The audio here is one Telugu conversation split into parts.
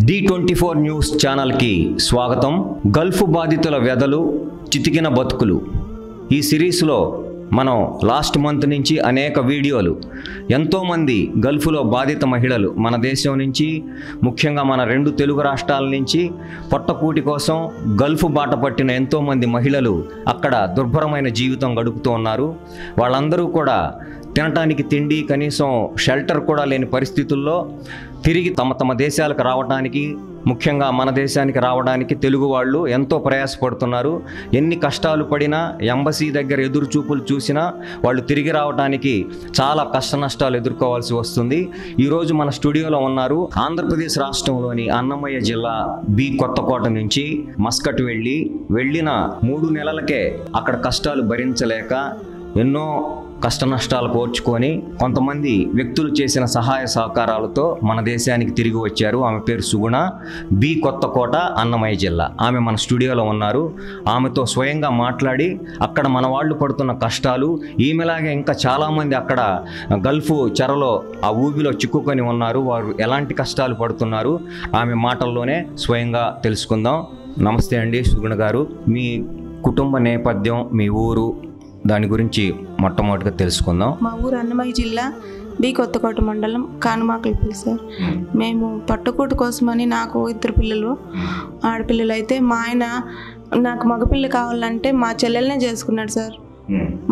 D24 న్యూస్ ఛానల్కి స్వాగతం. గల్ఫ్ బాధితుల వ్యధలు, చితికిన బతుకులు ఈ సిరీస్లో మనం లాస్ట్ మంత్ నుంచి అనేక వీడియోలు ఎంతోమంది గల్ఫ్లో బాధిత మహిళలు మన దేశం నుంచి, ముఖ్యంగా మన 2 తెలుగు రాష్ట్రాల నుంచి పొట్టకూటి కోసం గల్ఫ్ బాట పట్టిన ఎంతోమంది మహిళలు అక్కడ దుర్భరమైన జీవితం గడుపుతూ ఉన్నారు. వాళ్ళందరూ కూడా తినటానికి తిండి, కనీసం షెల్టర్ కూడా లేని పరిస్థితుల్లో తిరిగి తమ దేశాలకు రావడానికి, ముఖ్యంగా మన దేశానికి రావడానికి తెలుగు వాళ్ళు ఎంతో ప్రయాసపడుతున్నారు. ఎన్ని కష్టాలు పడినా, ఎంబసీ దగ్గర ఎదురు చూపులు చూసినా వాళ్ళు తిరిగి రావడానికి చాలా కష్ట నష్టాలు ఎదుర్కోవాల్సి వస్తుంది. ఈరోజు మన స్టూడియోలో ఉన్నారు ఆంధ్రప్రదేశ్ రాష్ట్రంలోని అన్నమయ్య జిల్లా బి కొత్తకోట నుంచి మస్కట్ వెళ్ళిన 3 నెలలకే అక్కడ కష్టాలు భరించలేక ఎన్నో కష్ట నష్టాలు కోర్చుకొని కొంతమంది వ్యక్తులు చేసిన సహాయ సహకారాలతో మన దేశానికి తిరిగి వచ్చారు. ఆమె పేరు సుగుణ, బి కొత్తకోట, అన్నమయ్య జిల్లా. ఆమె మన స్టూడియోలో ఉన్నారు. ఆమెతో స్వయంగా మాట్లాడి అక్కడ మన వాళ్ళు పడుతున్న కష్టాలు, ఈమెలాగే ఇంకా చాలామంది అక్కడ గల్ఫ్ చెరలో ఆ ఊబిలో చిక్కుకొని ఉన్నారు, వారు ఎలాంటి కష్టాలు పడుతున్నారు ఆమె మాటల్లోనే స్వయంగా తెలుసుకుందాం. నమస్తే అండి సుగుణ గారు. మీ కుటుంబ నేపథ్యం, మీ ఊరు, దాని గురించి మొట్టమొదటిగా తెలుసుకుందాం. మా ఊరు అన్నమయ్య జిల్లా బి కొత్తకోట మండలం కానమాకల్పల్లి సార్. మేము పట్టుకూటు కోసమని, నాకు 2 పిల్లలు, ఆడపిల్లలు అయితే మా ఆయన నాకు మగపిల్ల కావాలంటే మా చెల్లెలనే చేసుకున్నాడు సార్.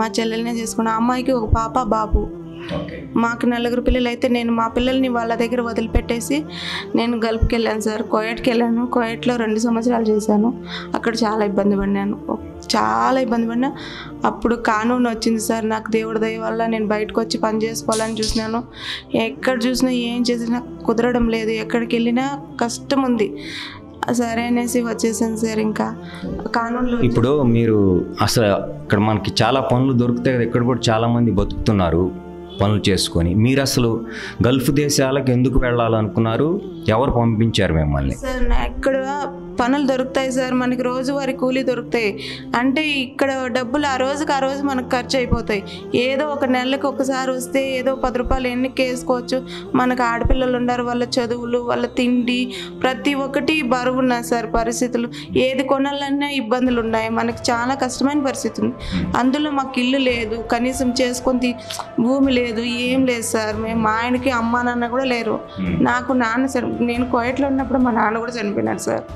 మా చెల్లెలనే చేసుకున్నా. అమ్మాయికి ఒక పాప, బాబు. మాకు 4 పిల్లలు అయితే నేను మా పిల్లల్ని వాళ్ళ దగ్గర వదిలిపెట్టేసి నేను గల్ఫ్కి వెళ్ళాను సార్. కోయట్కి వెళ్ళాను. కోయట్లో 2 సంవత్సరాలు చేశాను. అక్కడ చాలా ఇబ్బంది పడినా అప్పుడు కానూన్ వచ్చింది సార్. నాకు దేవుడి దయ వల్ల నేను బయటకు వచ్చి పని చేసుకోవాలని చూసినాను. ఎక్కడ చూసినా ఏం చేసినా కుదరడం లేదు. ఎక్కడికి వెళ్ళినా కష్టం ఉంది. సరే అనేసి వచ్చేసాను సార్. ఇంకా కానూన్లో ఇప్పుడు మీరు అసలు ఇక్కడ మనకి చాలా పనులు దొరుకుతాయి కదా, ఇక్కడ కూడా చాలామంది బతుకుతున్నారు పనులు చేసుకొని. మీరు అసలు గల్ఫ్ దేశాలకు ఎందుకు వెళ్ళాలనుకున్నారు? ఎవరు పంపించారు మిమ్మల్ని? సార్ ఇక్కడ పనులు దొరుకుతాయి సార్, మనకి రోజువారీ కూలీ దొరుకుతాయి. అంటే ఇక్కడ డబ్బులు ఆ రోజు మనకు ఖర్చు అయిపోతాయి. ఏదో ఒక నెలకు ఒకసారి వస్తే ఏదో 10 రూపాయలు ఎన్నిక వేసుకోవచ్చు. మనకు ఆడపిల్లలు ఉన్నారు, వాళ్ళ చదువులు, వాళ్ళ తిండి, ప్రతి ఒక్కటి బరువు ఉన్నాయి సార్. పరిస్థితులు ఏది కొనాలన్నా ఇబ్బందులు ఉన్నాయి. మనకి చాలా కష్టమైన పరిస్థితి ఉంది. అందులో మాకు ఇల్లు లేదు, కనీసం చేసుకొని భూమి లేదు, ఏం లేదు సార్. మా ఆయనకి అమ్మా నాన్న కూడా లేరు. నాకు నాన్న సార్, నేను కోయట్లో ఉన్నప్పుడు మా నాన్న కూడా చనిపోయినాడు సార్.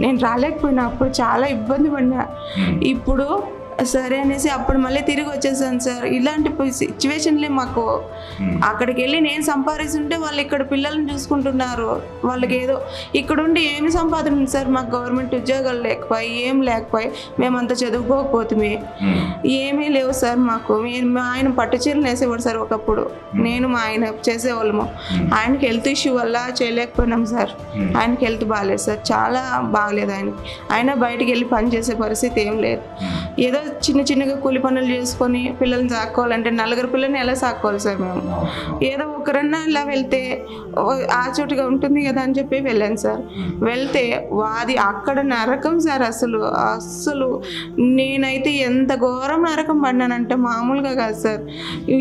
నేను రాలేకపోయినా, అప్పుడు చాలా ఇబ్బంది పడినా. ఇప్పుడు సరే అనేసి అప్పుడు మళ్ళీ తిరిగి వచ్చేసాను సార్. ఇలాంటి సిచ్యువేషన్లే మాకు. అక్కడికి వెళ్ళి నేను సంపాదిస్తుంటే వాళ్ళు ఇక్కడ పిల్లల్ని చూసుకుంటున్నారు. వాళ్ళకి ఏదో ఇక్కడ ఉండి ఏమి సంపాదన ఉంది సార్. మాకు గవర్నమెంట్ ఉద్యోగాలు లేకపోయి, ఏం లేకపోయి, మేమంతా చదువుకోకపోతే ఏమీ లేవు సార్ మాకు. మా ఆయన పట్టు చీరలు వేసేవాడు సార్ ఒకప్పుడు. నేను మా ఆయన చేసేవాళ్ళము. ఆయనకి హెల్త్ ఇష్యూ వల్ల చేయలేకపోయినాం సార్. ఆయనకి హెల్త్ బాగాలేదు సార్, చాలా బాగలేదు ఆయనకి. అయినా బయటికి వెళ్ళి పని చేసే పరిస్థితి ఏం లేదు. ఏదో చిన్నగా కూలి పనులు చేసుకొని పిల్లల్ని సాక్కోవాలంటే 4 పిల్లల్ని ఎలా సాక్కోవాలి సార్ మేము? ఏదో ఒకరన్నా ఇలా వెళ్తే ఆ చోటుగా ఉంటుంది కదా అని చెప్పి వెళ్ళాను సార్. వెళ్తే అది అక్కడ నరకం సార్. అస్సలు నేనైతే ఎంత ఘోరం నరకం పడినానంటే మామూలుగా కాదు సార్.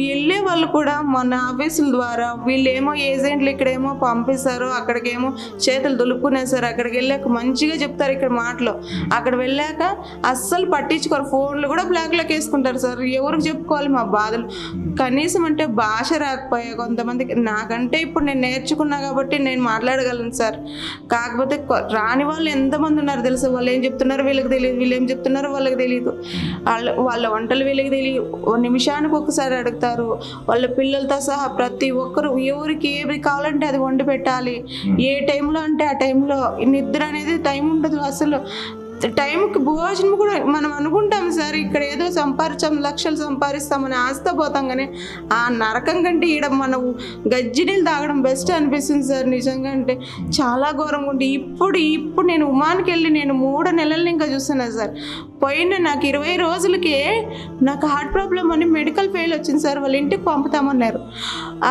వెళ్ళే వాళ్ళు కూడా మన ఆఫీసుల ద్వారా వీళ్ళేమో ఏజెంట్లు ఇక్కడేమో పంపిస్తారు, అక్కడికేమో చేతులు దులుపుకునే సార్. అక్కడికి వెళ్ళాక మంచిగా చెప్తారు ఇక్కడ మాటలు. అక్కడ వెళ్ళాక అస్సలు పట్టించుకోరు. ఫోన్లు కూడా బ్లాక్లోకి వేసుకుంటారు సార్. ఎవరికి చెప్పుకోవాలి మా బాధలు? కనీసం అంటే భాష రాకపోయా కొంతమందికి. నాకంటే ఇప్పుడు నేను నేర్చుకున్నా కాబట్టి నేను మాట్లాడగలను సార్. కాకపోతే రాని వాళ్ళు ఎంతమంది ఉన్నారు తెలుసు. వాళ్ళు ఏం చెప్తున్నారు వీళ్ళకి తెలియదు, వీళ్ళు ఏం చెప్తున్నారో వాళ్ళకి తెలియదు. వాళ్ళ వంటలు వీళ్ళకి తెలియదు. నిమిషానికి ఒకసారి అడుగుతారు. వాళ్ళ పిల్లలతో సహా ప్రతి ఒక్కరు ఎవరికి ఏది కావాలంటే అది వండి పెట్టాలి. ఏ టైంలో అంటే ఆ టైంలో. నిద్ర అనేది టైం ఉండదు అసలు. టైంకి భోజనం కూడా మనం అనుకుంటాం సార్, ఇక్కడ ఏదో లక్షలు సంపాదిస్తామని ఆస్తా పోతాం. కానీ ఆ నరకం కంటే ఈడ మనం గజ్జినీళ్ళు తాగడం బెస్ట్ అనిపిస్తుంది సార్. నిజంగా అంటే చాలా ఘోరంగా ఉంటుంది. ఇప్పుడు నేను ఉమానికి వెళ్ళి నేను 3 నెలలు ఇంకా చూస్తున్నాను సార్. పోయిన నాకు 20 రోజులకే నాకు హార్ట్ ప్రాబ్లం అని మెడికల్ ఫెయిల్ వచ్చింది సార్. వాళ్ళ ఇంటికి పంపుతామన్నారు.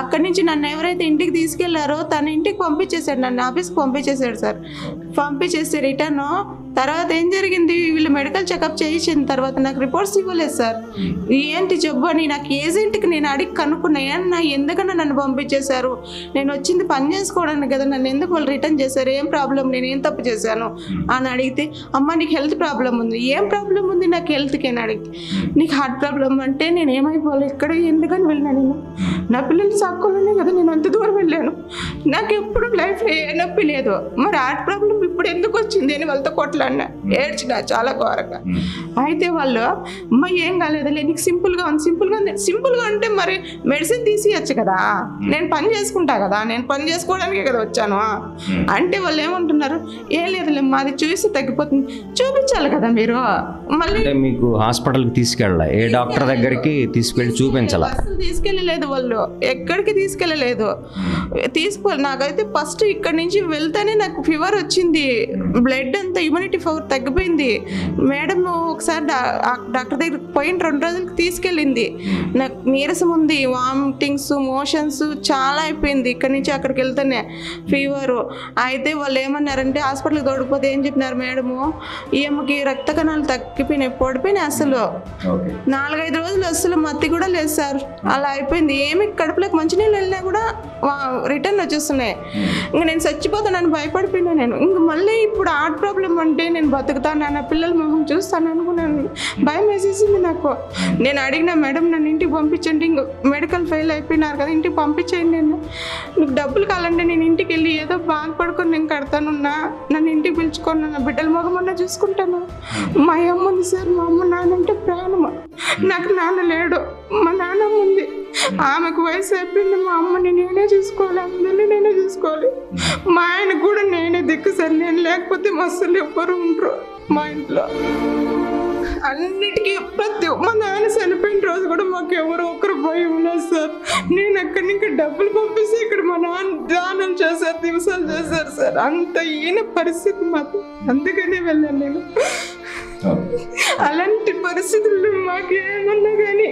అక్కడి నుంచి నన్ను ఎవరైతే ఇంటికి తీసుకెళ్లారో తన ఇంటికి పంపించేశాడు, నన్ను ఆఫీస్కి పంపించేశాడు సార్. పంపించేస్తే రిటర్న్ తర్వాత ఏం జరిగింది, వీళ్ళు మెడికల్ చెకప్ చేయించిన తర్వాత నాకు రిపోర్ట్స్ ఇవ్వలేదు సార్. ఏంటి జబ్బు అని నాకు ఏజెంట్కి నేను అడిగి కనుక్కున్నా, ఎందుకన్నా నన్ను పంపించేశారు, నేను వచ్చింది పని చేసుకోవడానికి కదా, నన్ను ఎందుకు వాళ్ళు రిటర్న్ చేశారు, ఏం ప్రాబ్లం, నేను ఏం తప్పు చేశాను అని అడిగితే, అమ్మ నీకు హెల్త్ ప్రాబ్లం ఉంది. ఏం ప్రాబ్లం ఉంది నాకు హెల్త్కి అని అడిగితే, నీకు హార్ట్ ప్రాబ్లం అంటే నేను ఏమైపోవాలి, ఎక్కడ ఎందుకని వెళ్ళినా, నేను నా పిల్లలు సాక్కోవాలనే కదా నేను అంత దూరం వెళ్ళాను, నాకు ఎప్పుడు లైఫ్లో ఏ నొప్పి లేదు, మరి హార్ట్ ప్రాబ్లం ఇప్పుడు ఎందుకు వచ్చింది అని వాళ్ళతో కొట్లాడినా, ఏడ్చిన చాలా ఘోరంగా. అయితే వాళ్ళు అమ్మ ఏం కాలేదులే, నీకు సింపుల్గా అంటే మరి మెడిసిన్ తీసియచ్చు కదా, నేను పని చేసుకుంటా కదా, నేను పని చేసుకోవడానికే కదా వచ్చాను అంటే వాళ్ళు ఏమంటున్నారు, ఏం లేదులే మాది చూసి తగ్గిపోతుంది. చూపించాలి కదా మీరు, మళ్ళీ మీకు హాస్పిటల్కి తీసుకెళ్ళాలి, ఏ డాక్టర్ దగ్గరికి తీసుకెళ్ళి చూపించాలి? అసలు తీసుకెళ్ళలేదు వాళ్ళు, ఎక్కడికి తీసుకెళ్ళలేదు. నాకైతే ఫస్ట్ ఇక్కడ నుంచి వెళ్తేనే నాకు ఫీవర్ వచ్చింది, బ్లడ్ అంతా ఇమ్యూనిటీ పవర్ తగ్గిపోయింది. మేడం ఒకసారి డాక్టర్ దగ్గరికి పోయిన 2 రోజులకి తీసుకెళ్ళింది, నాకు నీరసం ఉంది, వామిటింగ్స్ మోషన్స్ చాలా అయిపోయింది, ఇక్కడ నుంచి అక్కడికి వెళ్తేనే ఫీవరు. అయితే వాళ్ళు ఏమన్నారంటే హాస్పిటల్కి తోడిపోతే ఏం చెప్పినారు మేడము, ఈమెకి రక్త కణాలు తగ్గిపోయినాయి, పడిపోయినాయి, అసలు 4-5 రోజులు అసలు మత్తి కూడా లేదు సార్, అలా అయిపోయింది. ఏమి కడుపులోకి మంచినీళ్ళు వెళ్ళినా కూడా రిటర్న్ వచ్చేస్తున్నాయి. ఇంక నేను చచ్చిపోతానని భయపడిపోయినా నేను. ఇంక మళ్ళీ ఇప్పుడు హార్ట్ ప్రాబ్లం అంటే నేను బతుకుతాను, నా పిల్లల మొహం చూస్తాను అనుకున్నాను, భయం వేసేసింది నాకు. నేను అడిగిన మేడం నన్ను ఇంటికి పంపించండి, ఇంక మెడికల్ ఫెయిల్ అయిపోయినారు కదా ఇంటికి పంపించండి, నీకు డబ్బులు కావాలంటే నేను ఇంటికి వెళ్ళి ఏదో బాధపడుకొని నేను కడతానున్నా, నన్ను ఇంటికి పిలుచుకొని నా బిడ్డల మొహం అన్నా చూసుకుంటాను. మా అమ్మ ఉంది సార్, మా అమ్మ నాన్న అంటే ప్రాణం, నాకు నాన్న లేడు, మా నాన్నమ్మ ఉంది, ఆమెకు వయసు అయిపోయింది, మా అమ్మని నేనే చూసుకోవాలి, అందరినీ నేనే చూసుకోవాలి, మా ఆయన కూడా నేనే దిక్కు సార్, నేను లేకపోతే మస్తు ఎవ్వరు ఉండరు మా ఇంట్లో. అన్నిటికీ మా నాన్న చనిపోయిన రోజు కూడా మాకు ఎవరో ఒకరు భయం ఉన్నారు సార్. నేను అక్కడి నుంచి డబ్బులు పంపిస్తే ఇక్కడ మా నాన్న దానం చేశారు, దివసాలు చేశారు సార్, అంత ఈయన పరిస్థితి మాకు, అందుకనే వెళ్ళాను నేను. అలాంటి పరిస్థితుల్లో మాకేమన్నా కానీ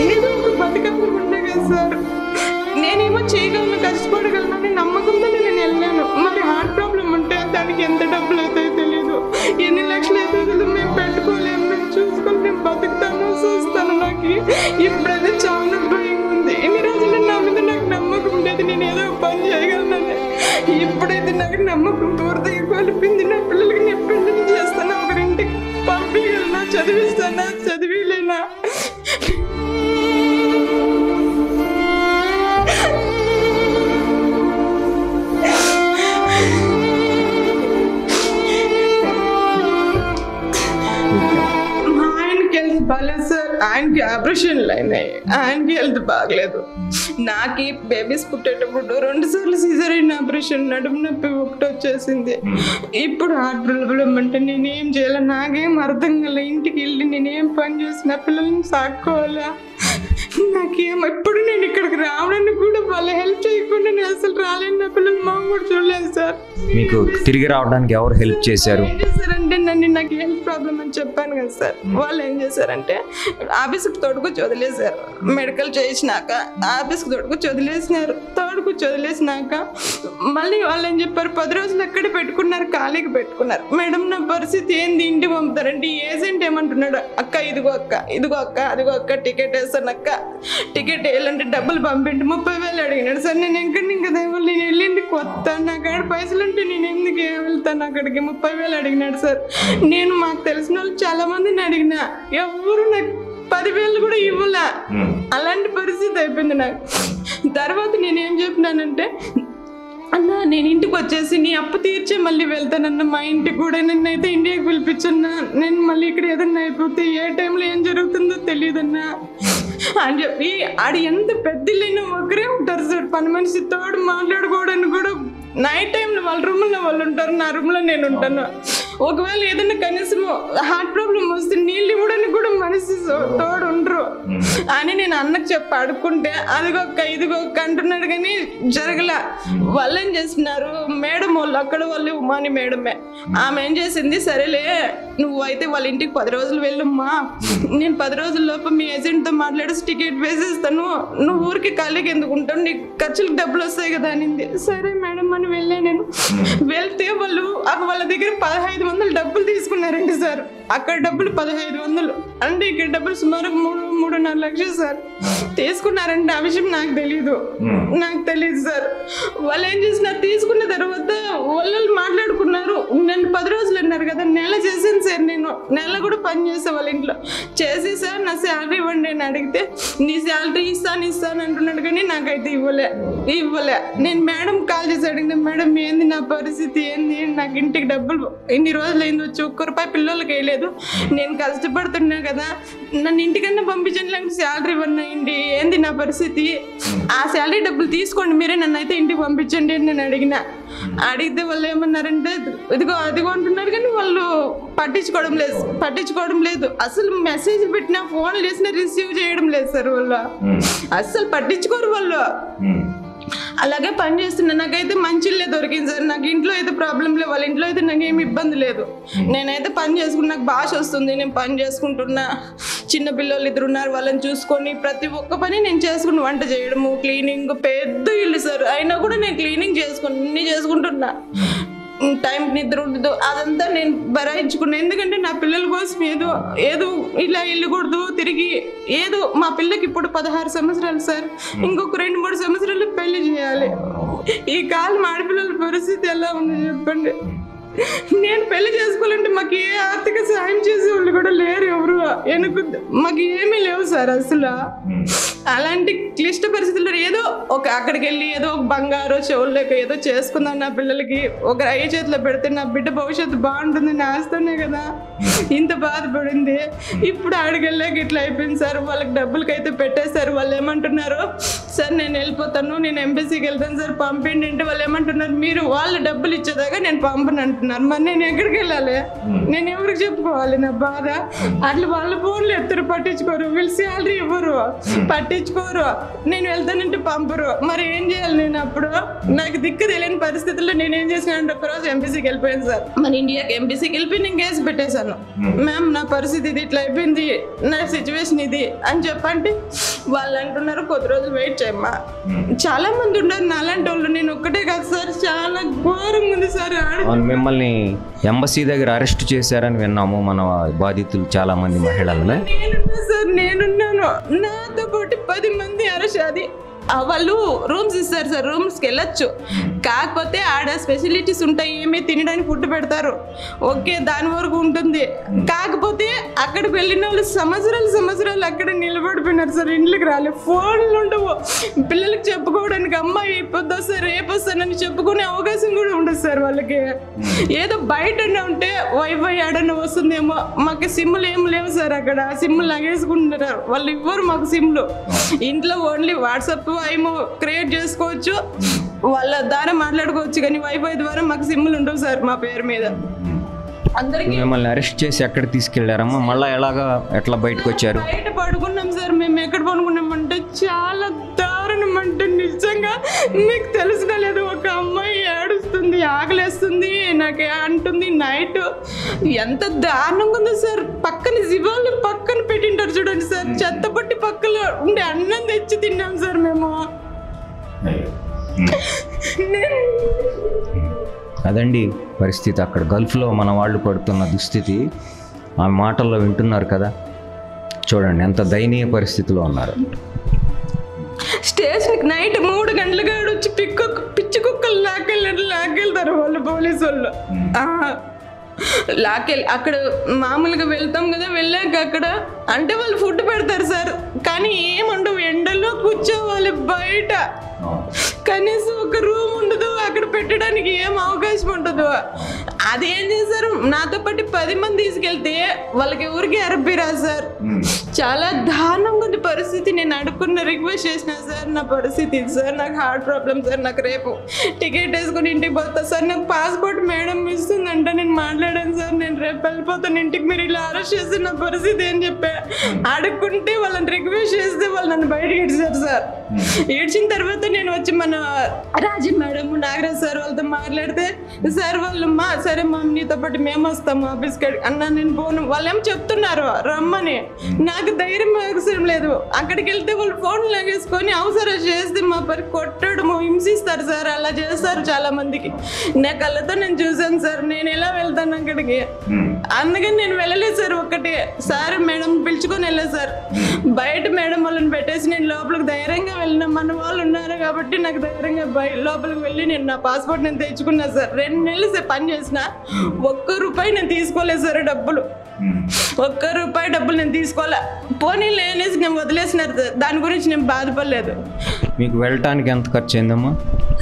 ఏదో ఒక బతుకమ్మ ఉండే కదా సార్, నేనేమో చేయగలను, కష్టపడగలను అని నమ్మకంతోనే నేను వెళ్ళాను. మరి హార్ట్ ప్రాబ్లం ఉంటే దానికి ఎంత డబ్బులు అవుతాయో తెలియదు, ఎన్ని లక్షలు అవుతుందో మేము పెట్టుకోలేము, మేము చూసుకొని మేము బతుకుతాను చూస్తాను. నాకు ఇప్పుడైతే చాలా భయం ఉంది. ఇన్ని రోజులు నా మీద నాకు నమ్మకం ఉండేది, నేను ఏదో పని చేయగలనని. ఇప్పుడైతే నాకు నమ్మకం పూర్తిగా కోల్పోయింది. నా పిల్లలకి నేను పెళ్లి చేస్తాను, ఒకరింటికి పంపించగలనా, చదివిస్తానా, చదివిలేనా? బాగాలేదు సార్, ఆయనకి ఆపరేషన్లు అయినాయి, ఆయనకి హెల్త్ బాగలేదు. నాకు బేబీస్ పుట్టేటప్పుడు 2 సార్లు సిజేరియన్ ఆపరేషన్, నడుము నొప్పి ఒకటి వచ్చేసింది. ఇప్పుడు హార్ట్ ప్రాబ్లం అంటే నేనేం చేయాలి, నాకేం అర్థం కాల. ఇంటికి వెళ్ళి నేనేం పని చేసిన పిల్లల్ని సాక్కోవాలా, నాకేం ఎప్పుడు నేను ఇక్కడికి రావడానికి కూడా వాళ్ళ హెల్ప్ చేయకుండా నేను అసలు రాలేను, నా పిల్లలు మా కూడా చూడలేదు సార్. మీకు తిరిగి రావడానికి ఎవరు హెల్ప్ చేశారు? ఏం చేశారంటే నాకు హెల్త్ ప్రాబ్లం అని చెప్పాను కదా సార్, వాళ్ళు ఏం చేశారంటే ఆఫీస్కి తోడుకొచ్చి వదిలేశారు. మెడికల్ చేయించినాక ఆఫీస్కి తోడుకొచ్చి వదిలేసినాక మళ్ళీ వాళ్ళు ఏం చెప్పారు, 10 రోజులు ఎక్కడ పెట్టుకున్నారు, ఖాళీకి పెట్టుకున్నారు. మేడం నా పరిస్థితి ఏంది, ఇంటికి పంపుతారంటే ఏజెంట్ ఏమంటున్నాడు, అక్క ఇదిగో అక్క అదిగో అక్క టికెట్ వేస్తాను అక్క, టికెట్ వేయాలంటే డబ్బులు పంపిండి 30,000 అడిగినాడు సార్. నేను ఎక్కడి కదా నేను వెళ్ళింది కొత్త, నా కాడ పైసలు ఉంటే నేను ఎందుకు వెళ్తాను అక్కడికి, 30,000 అడిగినాడు సార్. నేను మాకు తెలిసిన వాళ్ళు చాలా మందిని అడిగినా, ఎవరు నాకు 10,000 కూడా ఇవ్వలే. అలాంటి పరిస్థితి అయిపోయింది నాకు. తర్వాత నేనేం చెప్పినానంటే, అన్న నేను ఇంటికి వచ్చేసి నీ అప్పు తీర్చే మళ్ళీ వెళ్తానన్న, మా ఇంటికి కూడా నన్నైతే ఇండియాకి పిలిపించన్నా, నేను మళ్ళీ ఇక్కడ ఏదన్నా అయిపోతే ఏ టైంలో ఏం జరుగుతుందో తెలియదన్నా అని చెప్పి. ఆడ ఎంత పెద్దలైనా ఒకరే ఉంటారు సార్, పని మనిషి తోడు మాట్లాడుకోవడానికి కూడా నైట్ టైంలో వాళ్ళ రూమ్లో వాళ్ళు ఉంటారు, నా రూమ్లో నేను ఉంటాను. ఒకవేళ ఏదైనా కనీసం హార్ట్ ప్రాబ్లం వస్తే నీళ్ళు ఇవ్వడానికి కూడా మనిషి తోడు ఉండరు అని నేను అన్నకు చెప్పి అడుక్కుంటే అదిగొక్క ఇదిగొక్క అంటున్నాడు కానీ జరగల. వాళ్ళు ఏం చేస్తున్నారు, మేడం వాళ్ళు అక్కడ వాళ్ళు ఉమాని మేడమే, ఆమె ఏం చేసింది, సరేలే నువ్వు అయితే వాళ్ళ ఇంటికి 10 రోజులు వెళ్ళమ్మా, నేను 10 రోజుల లోపు మీ ఏజెంట్తో మాట్లాడేసి టికెట్ వేసేస్తాను, నువ్వు ఊరికి ఖాళీకి ఎందుకు ఉంటావు, నీకు ఖర్చులకు డబ్బులు వస్తాయి కదా అనింది. సరే మేడం అని వెళ్ళా. నేను వెళ్తే వాళ్ళు వాళ్ళ దగ్గర 1500 డబ్బులు తీసుకున్నారండి సార్. అక్కడ డబ్బులు 1500 అంటే ఇక్కడ డబ్బులు సుమారు 3.5 లక్షలు సార్ తీసుకున్నారంటే ఆ విషయం నాకు తెలీదు సార్. వాళ్ళు ఏం చేసినారు, తీసుకున్న తర్వాత వాళ్ళు మాట్లాడుకున్నారు. నన్ను 10 రోజులు అన్నారు కదా, నెల చేసాను సార్. నేను నెల కూడా పని చేసా వాళ్ళ ఇంట్లో చేసి, సార్ నా శాలరీ ఇవ్వండి అని అడిగితే నీ శాలరీ ఇస్తాను అంటున్నాడు కానీ నాకైతే ఇవ్వలే. నేను మేడం కాల్ చేసి అడిగిన, మేడం ఏంది నా పరిస్థితి, ఏంది నాకు ఇంటికి డబ్బులు ఇన్ని రోజులు అయింది వచ్చి ₹1 పిల్లలకి వేయలేదు, నేను కష్టపడుతున్నా కదా, నన్ను ఇంటికన్నా పంపించండి లేకపోతే శాలరీ ఇవ్వండి, ఏంది నా పరిస్థితి, ఆ శాలరీ డబ్బులు తీసుకోండి మీరే, నన్ను అయితే ఇంటికి పంపించండి అని నేను అడిగితే వాళ్ళు ఏమన్నారంటే ఇదిగో అదిగో అంటున్నారు కానీ వాళ్ళు పట్టించుకోవడం లేదు. అసలు మెసేజ్ పెట్టినా ఫోన్ చేసినా రిసీవ్ చేయడం లేదు సార్. వాళ్ళు అస్సలు పట్టించుకోరు వాళ్ళు. అలాగే పని చేస్తున్నా. నాకైతే మంచిలే దొరికింది సార్. నాకు ఇంట్లో అయితే ప్రాబ్లం లేదు, వాళ్ళ ఇంట్లో అయితే నాకు ఏమి ఇబ్బంది లేదు. నేనైతే పని చేసుకుని నాకు భాష వస్తుంది, నేను పని చేసుకుంటున్నా. చిన్న పిల్లలు 2 ఉన్నారు, వాళ్ళని చూసుకొని ప్రతి ఒక్క పని నేను చేసుకుని, వంట చేయడము, క్లీనింగ్, పెద్ద ఇల్లు సార్ అయినా కూడా నేను క్లీనింగ్ చేసుకుంటున్నా. టైం నిద్ర ఉండదు, అదంతా నేను భరాయించుకున్నా. ఎందుకంటే నా పిల్లల కోసం ఏదో ఇలా వెళ్ళకూడదు తిరిగి. ఏదో మా పిల్లకి ఇప్పుడు 16 సంవత్సరాలు సార్, ఇంకొక 2-3 సంవత్సరాలు పెళ్లి చేయాలి. ఈ కాలం ఆడపిల్లల పరిస్థితి ఎలా ఉంది చెప్పండి. నేను పెళ్లి చేసుకోవాలంటే మాకు ఏ ఆర్థిక సాయం చేసే వాళ్ళు కూడా లేరు, ఎవరు మాకు ఏమీ లేవు సార్. అసలు అలాంటి క్లిష్ట పరిస్థితుల్లో ఏదో అక్కడికి వెళ్ళి ఏదో బంగారు చెవుల్లోక ఏదో చేసుకుందాం, నా పిల్లలకి ఒక అయ్య చేతిలో పెడితే నా బిడ్డ భవిష్యత్తు బాగుంటుంది ఆస్తోనే కదా ఇంత బాధపడింది. ఇప్పుడు ఆడికి వెళ్ళాక ఇట్లా అయిపోయింది సార్. వాళ్ళకి డబ్బులకైతే పెట్టేశారు. వాళ్ళు ఏమంటున్నారు, సార్ నేను వెళ్ళిపోతాను, నేను ఎంబసీకి వెళ్తాను సార్ పంపిండి అంటే వాళ్ళు ఏమంటున్నారు, మీరు వాళ్ళు డబ్బులు ఇచ్చేదాకా నేను పంపను అంటున్నారు. మరి నేను ఎక్కడికి వెళ్ళాలి, నేను ఎవరికి చెప్పుకోవాలి నా బాధ? అట్లా వాళ్ళ ఫోన్లు ఎత్తురు, పట్టించుకోరు. వీళ్ళు శాలరీ ఇవ్వరు, పట్టించుకోరు. నేను వెళ్తానంటే పంపరు. మరి ఏం చేయాలి నేను? అప్పుడు నాకు దిక్కు తెలియని పరిస్థితుల్లో నేను ఏం చేసినానంటే ఒకరోజు ఎంబసీకి వెళ్ళిపోయాను సార్. మన ఇండియాకి ఎంబసీకి వెళ్ళిపోయి నేను కేసు పెట్టేశాను. మ్యామ్ నా పరిస్థితి ఇది, ఇట్లా అయిపోయింది, నా సిచ్యువేషన్ ఇది అని చెప్పంటే వాళ్ళు అంటున్నారు కొద్ది రోజులు వెయిట్ చేయమ్మా. చాలా మంది ఉన్నారు నాలాంటి వాళ్ళు, నేను ఒక్కటే కాదు సార్, చాలా ఘోరంగా ఉంది సార్. మిమ్మల్ని ఎంబసీ దగ్గర అరెస్ట్ చేశారని విన్నాము మన బాధితులు చాలా మంది మహిళలను. నేనున్నాను, నాతో పాటు 10 మంది అరెస్ట్. అది వాళ్ళు రూమ్స్ ఇస్తారు సార్, రూమ్స్కి వెళ్ళొచ్చు. కాకపోతే ఆడ స్పెషలిటీస్ ఉంటాయి, ఏమీ తినడానికి ఫుడ్ పెడతారు, ఓకే దాని వరకు ఉంటుంది. కాకపోతే అక్కడికి వెళ్ళిన వాళ్ళు సంవత్సరాలు అక్కడ నిలబడిపోయినారు సార్. ఇంట్లోకి రాలేదు, ఫోన్లు ఉండవు, పిల్లలకి చెప్పుకోవడానికి అమ్మాయి పొద్దు వస్తారు రేపు వస్తానని చెప్పుకునే అవకాశం కూడా ఉండదు సార్ వాళ్ళకి. ఏదో బయట ఉంటే వైఫై ఆడన్నా వస్తుందేమో, మాకు సిమ్లు ఏమి లేవు సార్. అక్కడ సిమ్లు లాగేసుకుంటున్నారు వాళ్ళు, ఇవ్వరు మాకు సిమ్లు. ఇంట్లో ఓన్లీ వాట్సాప్ ఏమో క్రియేట్ చేసుకోవచ్చు, వాళ్ళ ద్వారా మాట్లాడుకోవచ్చు, కానీ వైఫై ద్వారా మాకు సిమ్లు ఉండవు సార్ మా పేరు మీద. అందరికి మిమ్మల్ని అరెస్ట్ చేసి ఎక్కడ తీసుకెళ్లారమ్మా? మళ్ళీ ఎట్లా బయటకు వచ్చారు? బయట పడుకున్నాం సార్. మేము ఎక్కడ పడుకున్నామంటే చాలా దారుణం, అంటే నిజంగా మీకు తెలిసిన లేదు, ఒక అమ్మాయి ఏడుస్తుంది, ఆకలేస్తుంది నాకు అంటుంది నైట్. ఎంత దారుణంగా ఉందో సార్. పక్కన జీవాలు పక్కన పెట్టింటారు చూడండి సార్, చెత్త పట్టి పక్కన ఉండే అన్నం తెచ్చి తిన్నాం సార్ మేము. అదండి పరిస్థితి అక్కడ గల్ఫ్లో మన వాళ్ళు పడుతున్న దుస్థితి. ఆ మాటల్లో వింటున్నారు కదా, చూడండి ఎంత దయనీయ పరిస్థితిలో ఉన్నారు. స్టేషన్కి నైట్ 3 గంటలుగా వచ్చి పిచ్చి కుక్కలు లాకెళ్తారు వాళ్ళు, పోలీసు వాళ్ళు. అక్కడ మామూలుగా వెళ్తాం కదా, వెళ్ళాక అక్కడ అంటే వాళ్ళు ఫుడ్ పెడతారు సార్, కానీ ఏముండవు, ఎండలో కూర్చోవాలి బయట. కనీసం ఒక రూమ్ ఉండదు అక్కడ పెట్టడానికి, ఏం అవకాశం ఉండదు. అదేం చేశారు, నాతో పాటు 10 మంది తీసుకెళ్తే వాళ్ళకి ఎవరికి అరబ్బిరా సార్. చాలా దారుణంగా ఉంది పరిస్థితి. నేను అడుక్కున్న రిక్వెస్ట్ చేసిన సార్, నా పరిస్థితి సార్, నాకు హార్ట్ ప్రాబ్లం సార్, నాకు రేపు టికెట్ వేసుకుని ఇంటికి పోతా సార్, నాకు పాస్పోర్ట్ మేడం ఇస్తుందంట, నేను మాట్లాడాను సార్, నేను రేపు వెళ్ళిపోతాను ఇంటికి, మీరు ఇలా అరెస్ట్ చేస్తే నా పరిస్థితి అని చెప్పా. అడుక్కుంటే వాళ్ళని రిక్వెస్ట్ చేస్తే వాళ్ళు నన్ను బయటకి ఇచ్చారు సార్. ఏడ్చిన తర్వాత నేను వచ్చి మన రాజీ మేడం, నాగరాజ్ సార్ వాళ్ళతో మాట్లాడితే సార్ వాళ్ళు సరే మా నీతో పాటు మేము వస్తాము ఆఫీస్కి అన్నా, నేను పోను. వాళ్ళు ఏమో చెప్తున్నారు రమ్మని, నాకు ధైర్యం అవసరం లేదు. అక్కడికి వెళ్తే వాళ్ళు ఫోన్ లాగేసుకొని అవసరం చేస్తే మా పరి కొట్టడము, హింసిస్తారు సార్, అలా చేస్తారు చాలా మందికి. నా కళ్ళతో నేను చూసాను సార్, నేను ఎలా వెళ్తాను అక్కడికి, అందుకని నేను వెళ్ళలేదు సార్. ఒక్కటే సార్ మేడం పిలుచుకొని వెళ్ళా సార్. బయట మేడం వాళ్ళని పెట్టేసి నేను లోపలికి ధైర్యంగా వెళ్ళిన, మన వాళ్ళు ఉన్నారు కాబట్టి నాకు ధైర్యంగా లోపలికి వెళ్ళి నేను నా పాస్పోర్ట్ నేను తెచ్చుకున్నా సార్. 2 నెలలు పని చేసిన, ₹1 నేను తీసుకోలేదు సార్ డబ్బులు, ₹1 డబ్బులు నేను తీసుకోలే. పోనీ లేనేసి నేను వదిలేసినారు, దాని గురించి నేను బాధపడలేదు. మీకు వెళ్ళటానికి ఎంత ఖర్చు అయిందమ్మా?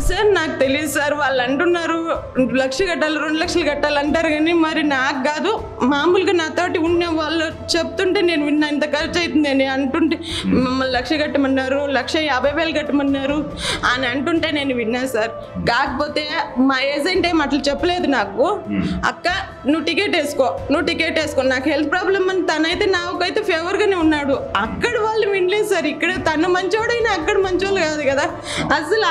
సార్ నాకు తెలియదు సార్, వాళ్ళు అంటున్నారు 1 లక్ష కట్టాలి, 2 లక్షలు కట్టాలి అంటారు, కానీ మరి నాకు కాదు, మామూలుగా నాతోటి ఉన్న వాళ్ళు చెప్తుంటే నేను విన్నా ఇంత ఖర్చు అవుతుంది అని అంటుంటే, మమ్మల్ని 1 లక్ష కట్టమన్నారు, 1,50,000 కట్టమన్నారు అని అంటుంటే నేను విన్నా సార్. కాకపోతే మా ఏజెంట్ ఏం అట్లా చెప్పలేదు నాకు, అక్క నువ్వు టికెట్ వేసుకో, నువ్వు టికెట్ వేసుకో, నాకు హెల్త్ ప్రాబ్లం అని తనైతే నాకైతే ఫేవర్గానే ఉన్నాడు. అక్కడ వాళ్ళు వినలేదు సార్, ఇక్కడ తను మంచోడైనా అక్కడ మంచోళ్ళు కాదు కదా. అసలు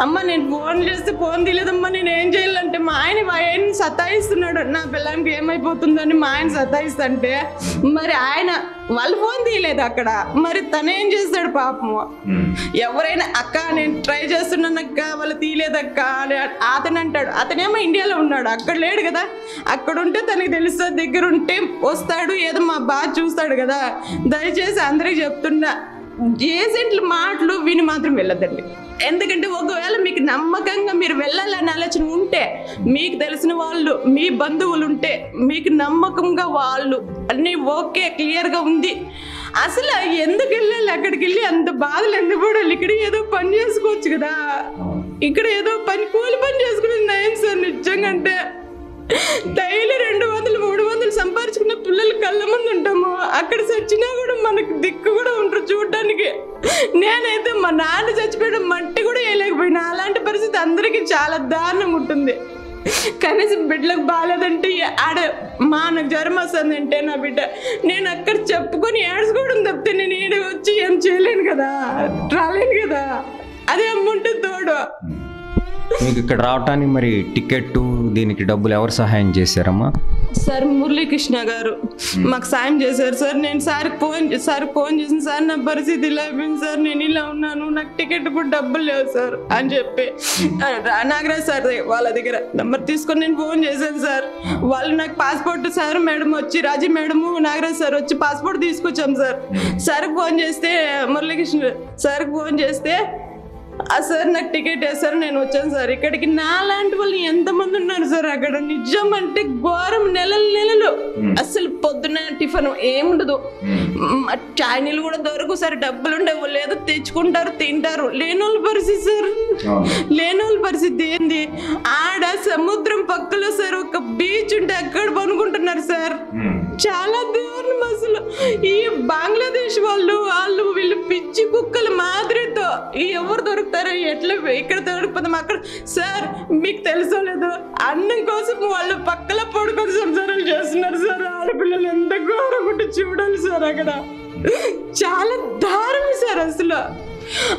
అమ్మ నేను ఫోన్ చేస్తే ఫోన్ తీయలేదమ్మా, నేను ఏం చేయాలంటే మా ఆయన్ని సతాయిస్తున్నాడు, నా పిల్లలకి ఏమైపోతుందని మా ఆయన సతాయిస్తుంటే మరి వాళ్ళు ఫోన్ తీయలేదు అక్కడ, మరి తనేం చేస్తాడు పాపము. ఎవరైనా అక్క నేను ట్రై చేస్తున్నానక్క, వాళ్ళు తీయలేదక్క అని అతను అంటాడు. అతనేమో ఇండియాలో ఉన్నాడు, అక్కడ లేడు కదా. అక్కడ ఉంటే తనకి తెలుస్తుంది, దగ్గర ఉంటే వస్తాడు, ఏదో మా బాగా చూస్తాడు కదా. దయచేసి అందరికీ చెప్తున్నా, ఏజెంట్ల మాటలు విని మాత్రం వెళ్ళొద్దండి. ఎందుకంటే ఒకవేళ మీకు నమ్మకంగా మీరు వెళ్ళాలని ఆలోచన ఉంటే, మీకు తెలిసిన వాళ్ళు మీ బంధువులు ఉంటే, మీకు నమ్మకంగా వాళ్ళు అన్నీ ఓకే క్లియర్గా ఉంది, అసలు ఎందుకు వెళ్ళాలి అక్కడికి వెళ్ళి అంత బాధలు ఎందుకు పడాలి? ఇక్కడ ఏదో పని చేసుకోవచ్చు కదా, ఇక్కడ ఏదో కూలి పని చేసుకునేది నయం సార్. నిజంగా అంటే డైలీ 200, 300 సంపాదించుకున్న పిల్లలు కళ్ళ ముందు ఉంటాము, అక్కడ చచ్చినా కూడా మనకు దిక్కు కూడా ఉంటారు చూడడానికి. నేనైతే మా నాన్న చచ్చిపోయడం మట్టి కూడా వేయలేకపోయినా, అలాంటి పరిస్థితి అందరికీ చాలా దారుణంగా ఉంటుంది. కనీసం బిడ్డలకు బాగాలేదంటే నాకు జ్వరం వస్తుందంటే నా బిడ్డ, నేను అక్కడ చెప్పుకొని ఏడ్చుకోవడం తప్పితే నేను ఈడ వచ్చి ఏం చేయలేను కదా, రాలేను కదా. అదే అమ్ముంటే తోడు. మీకు ఇక్కడ రావటానికి మరి టికెట్ దీనికి డబ్బులు ఎవరు సహాయం చేశారమ్మా? సార్ మురళీకృష్ణ గారు మాకు సాయం చేశారు సార్. నేను సార్కి ఫోన్ చేసిన, సార్ నా పరిస్థితి ఇలా అయిపోయింది సార్, నేను ఇలా ఉన్నాను, నాకు టికెట్ కూడా డబ్బులు లేవు సార్ అని చెప్పి నాగరాజ్ సార్ వాళ్ళ దగ్గర నెంబర్ తీసుకొని నేను ఫోన్ చేశాను సార్. వాళ్ళు నాకు పాస్పోర్ట్ సార్ మేడం వచ్చి, రాజీ మేడము నాగరాజ్ సార్ వచ్చి పాస్పోర్ట్ తీసుకొచ్చాం సార్. సార్కి ఫోన్ చేస్తే, మురళీకృష్ణ సార్కి ఫోన్ చేస్తే, సార్ నాకు టికెట్ వేసారు, నేను వచ్చాను సార్ ఇక్కడికి. నాలాంటి వాళ్ళు ఎంతమంది ఉన్నారు సార్ అక్కడ, నిజం అంటే ఘోరం. నెలలు అసలు పొద్దున టిఫిన్ ఏముండదు, చాయనీళ్ళు కూడా దొరకు సార్, డబ్బులు ఉండవు, లేదో తెచ్చుకుంటారు తింటారు. లేనోళ్ళ పరిస్థితి సార్, లేనోళ్ళ పరిస్థితి ఏంది? ఆడ సముద్రం పక్కలో సార్ ఒక బీచ్ ఉంటే అక్కడ పనుకుంటున్నారు సార్. చాలా దారుణం అసలు. ఈ బంగ్లాదేశ్ వాళ్ళు వీళ్ళు పిచ్చి కుక్కల మాదిరితో ఎవరు దొరుకుతారో, ఎట్లా ఇక్కడ దొరికిపోతాం అక్కడ. సార్ మీకు తెలుసో లేదో, అన్నం కోసం వాళ్ళు పక్కల పడుకొని సంసారాలు చేస్తున్నారు సార్. ఆడపిల్లలు ఎంత ఘోరకుంటే చూడాలి సార్ అక్కడ, చాలా దారుణం సార్ అసలు.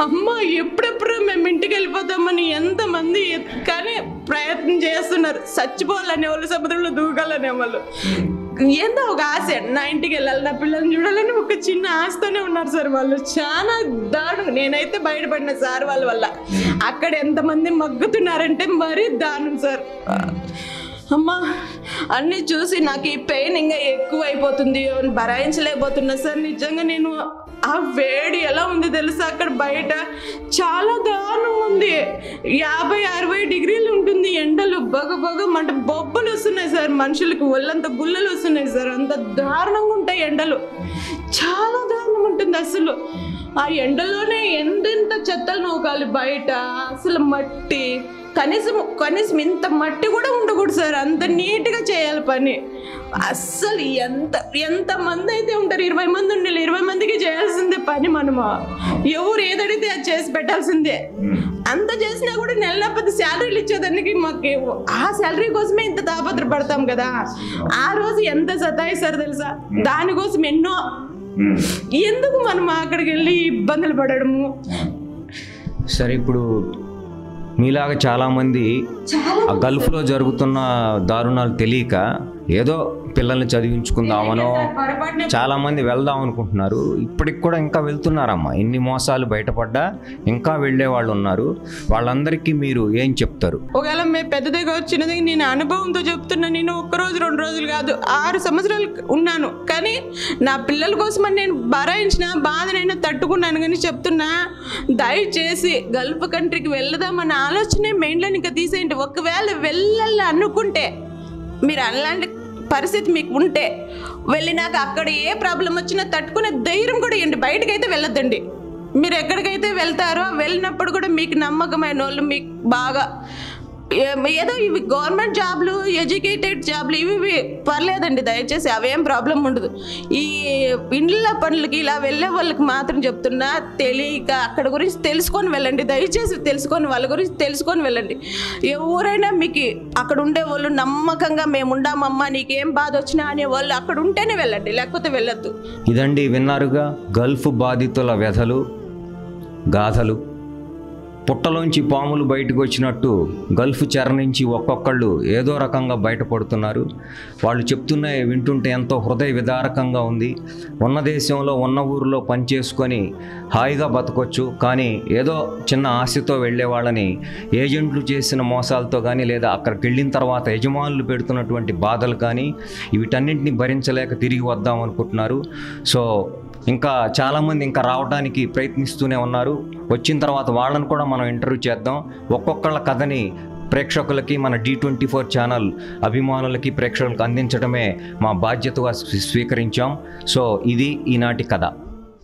అమ్మ ఎప్పుడెప్పుడు మేము ఇంటికి వెళ్ళిపోతామని ఎంతమంది కానీ ప్రయత్నం చేస్తున్నారు. చచ్చిపోవాలనే వాళ్ళు, సముద్రంలో దూకాలనే వాళ్ళు, ఏందో ఒక ఆశ, నా ఇంటికి వెళ్ళాలి, నా పిల్లల్ని చూడాలని ఒక చిన్న ఆశతోనే ఉన్నారు సార్ వాళ్ళు. చాలా దారుణం. నేనైతే బయటపడిన సార్ వాళ్ళ వల్ల. అక్కడ ఎంతమంది మగ్గుతున్నారంటే మరీ దారుణం సార్. అమ్మా అన్నీ చూసి నాకు ఈ పెయిన్ ఇంకా ఎక్కువ అయిపోతుంది, భరాయించలేకపోతున్నా సార్. నిజంగా నేను ఆ వేడి ఎలా ఉంది తెలుసా అక్కడ బయట, చాలా దారుణం ఉంది. 50-60 డిగ్రీలు ఉంటుంది ఎండలు, బొగ అంటే బొబ్బలు వస్తున్నాయి సార్, మనుషులకు ఒళ్ళంత గుల్లలు వస్తున్నాయి సార్. అంత దారుణంగా ఉంటాయి ఎండలు, చాలా దారుణం ఉంటుంది అసలు. ఆ ఎండలోనే ఎంతెంత చెత్తలు నూకాలి బయట, అసలు మట్టి కనీసం ఇంత మట్టి కూడా ఉండకూడదు సార్, అంత నీట్గా చేయాలి పని. అస్సలు ఎంతమంది అయితే ఉంటారు, 20 మంది ఉండాలి, 20 మందికి చేయాల్సిందే పని. మనము ఎవరు ఏదడితే అది చేసి పెట్టాల్సిందే. అంత చేసినా కూడా నెల 10 శాలరీలు ఇచ్చేదానికి మాకు ఆ శాలరీ కోసమే ఇంత తాపత్ర పడతాం కదా. ఆ రోజు ఎంత సతాయిస్తారు తెలుసా, దానికోసం ఎన్నో. ఎందుకు మనం అక్కడికి వెళ్ళి ఇబ్బందులు పడడము? సరే, ఇప్పుడు మీలాగా చాలామంది ఆ గల్ఫ్లో జరుగుతున్న దారుణాలు తెలియక ఏదో పిల్లల్ని చదివించుకుందామనో చాలామంది వెళ్దాం అనుకుంటున్నారు. ఇప్పటికి కూడా ఇంకా వెళ్తున్నారమ్మా. ఎన్ని మోసాలు బయటపడ్డా ఇంకా వెళ్ళే వాళ్ళు ఉన్నారు. వాళ్ళందరికీ మీరు ఏం చెప్తారు? ఒకవేళ మేము పెద్దదిగా వచ్చినది నేను అనుభవంతో చెప్తున్నా. నేను 1 రోజు 2 రోజులు కాదు, 6 సంవత్సరాలు ఉన్నాను. కానీ నా పిల్లల కోసమని నేను భరాయించిన బాధనైనా తట్టుకున్నాను. కానీ చెప్తున్నా, దయచేసి గల్ఫ్ కంట్రీకి వెళ్దామన్న ఆలోచనే మెయిన్లో ఇంకా తీసేయండి. ఒకవేళ వెళ్ళాలి అనుకుంటే, మీరు అలాంటి పరిస్థితి మీకు ఉంటే వెళ్ళినాక అక్కడ ఏ ప్రాబ్లం వచ్చినా తట్టుకునే ధైర్యం కూడా ఇవ్వండి. బయటకైతే వెళ్ళొద్దండి. మీరు ఎక్కడికైతే వెళ్తారో వెళ్ళినప్పుడు కూడా మీకు నమ్మకమైన వాళ్ళు, మీకు బాగా ఏదో ఇవి గవర్నమెంట్ జాబ్లు, ఎడ్యుకేటెడ్ జాబ్లు ఇవి పర్లేదండి, దయచేసి అవేం ప్రాబ్లం ఉండదు. ఈ ఇండ్ల పనులకి ఇలా వెళ్ళే వాళ్ళకి మాత్రం చెప్తున్నా, తెలియక అక్కడ గురించి తెలుసుకొని వెళ్ళండి. దయచేసి తెలుసుకొని వాళ్ళ గురించి తెలుసుకొని వెళ్ళండి. ఎవరైనా మీకు అక్కడ ఉండే వాళ్ళు నమ్మకంగా మేము ఉండామమ్మా, నీకేం బాధ వచ్చినా అనే వాళ్ళు అక్కడ ఉంటేనే వెళ్ళండి, లేకపోతే వెళ్ళొద్దు. ఇదండి, విన్నారుగా గల్ఫ్ బాధితుల వ్యధలు, గాథలు. పుట్టలోంచి పాములు బయటకు వచ్చినట్టు గల్ఫ్ చెర నుంచి ఒక్కొక్కళ్ళు ఏదో రకంగా బయటపడుతున్నారు. వాళ్ళు చెప్తున్నాయి వింటుంటే ఎంతో హృదయ విదారకంగా ఉంది. ఉన్న దేశంలో ఉన్న ఊరిలో పనిచేసుకొని హాయిగా బతకొచ్చు, కానీ ఏదో చిన్న ఆశతో వెళ్ళే వాళ్ళని ఏజెంట్లు చేసిన మోసాలతో కానీ, లేదా అక్కడికి వెళ్ళిన తర్వాత యజమానులు పెడుతున్నటువంటి బాధలు కానీ, వీటన్నింటినీ భరించలేక తిరిగి వద్దాం అనుకుంటున్నారు. సో ఇంకా చాలామంది ఇంకా రావడానికి ప్రయత్నిస్తూనే ఉన్నారు. వచ్చిన తర్వాత వాళ్ళని కూడా మనం ఇంటర్వ్యూ చేద్దాం. ఒక్కొక్కళ్ళ కథని ప్రేక్షకులకి, మన D24 ఛానల్ అభిమానులకి, ప్రేక్షకులకు అందించడమే మా బాధ్యతగా స్వీకరించాం. సో ఇది ఈనాటి కథ.